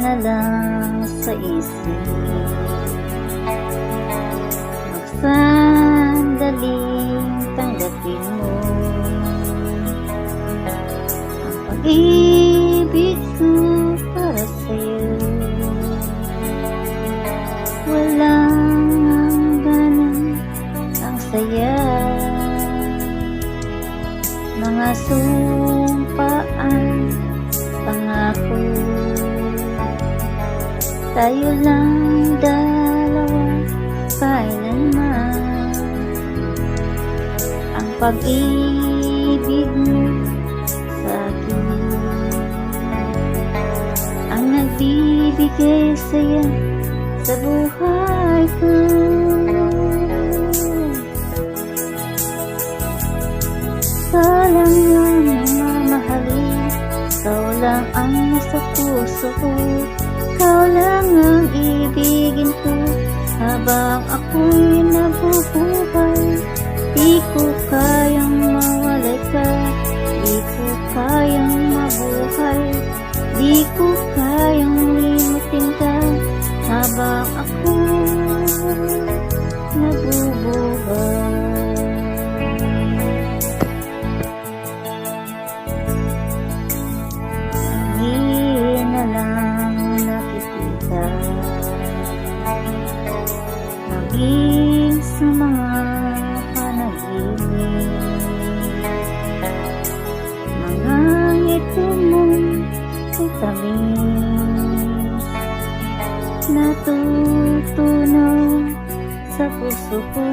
Na lang sa isip, magsandaling tanggapin mo ang pag-ibig ko para sa'yo. Walang hangganan ang saya, mga sumpaan, pangako. Tayo lang dalawa, kailanman. Ang pag-ibig mo sa akin ang nagbibigay saya sa buhay ko. Ikaw lang ang mamahalin, ikaw lang ang nasa puso ko. Ikaw lang ang ibigin ko habang ako'y nabubuhay. Di ko kayang mawalay ka, di ko kayang mabuhay. Di ko kayang limutin ka habang ako'y nabubuhay. Hindi na lang nakikita, maging sa mga panaginip, mga ngiti mong itamis, natutunaw sa puso ko,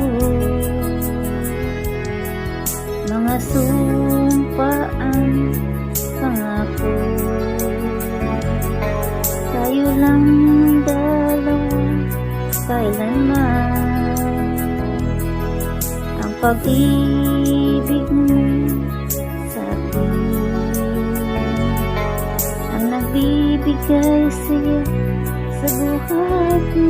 mga sumpaan, pangako. Tayo lang dalawa, kailanman. Ang pag-ibig mo sa akin ang nagbibigay saya sa buhay ko.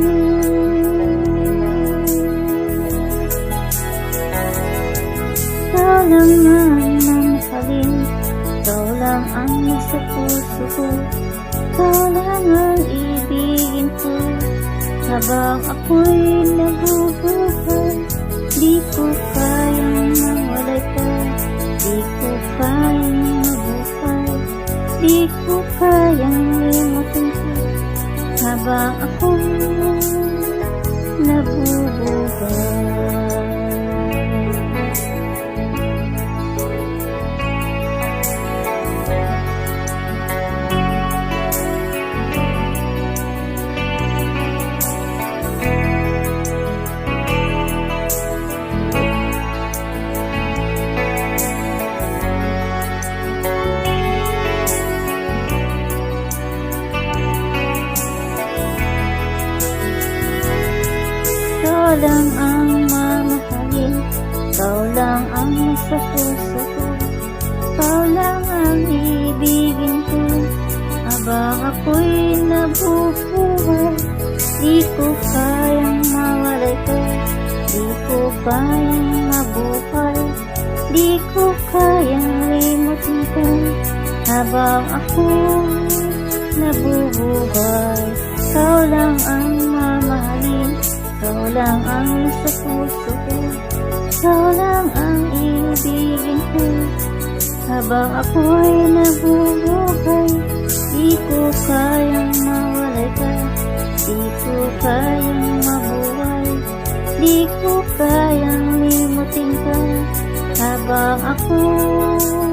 Ikaw lang ang mamahalin, ikaw lang ang nasa puso ko. Ikaw lang ang ibigin ko habang ako'y nabubuhay. Di ko kayang mawalay ka, di ko kayang mabuhay. Di ko kayang limutin ka habang ako'y nabubuhay. Ikaw lang ang mamahalin, ikaw lang ang nasa puso ko. Ikaw lang ang ibigin ko habang ako'y nabubuhay. Di ko kayang mawalay ka, di ko kayang mabuhay. Di ko kayang limutin ka habang ako'y nabubuhay. Ikaw lang ang mamahalin, ikaw lang ang nasa puso ko. Ikaw lang ang ibigin ko habang ako'y nabubuhay. Di ko kayang mawalay ka, di ko kayang mabuhay. Di ko kayang limutin ka habang ako'y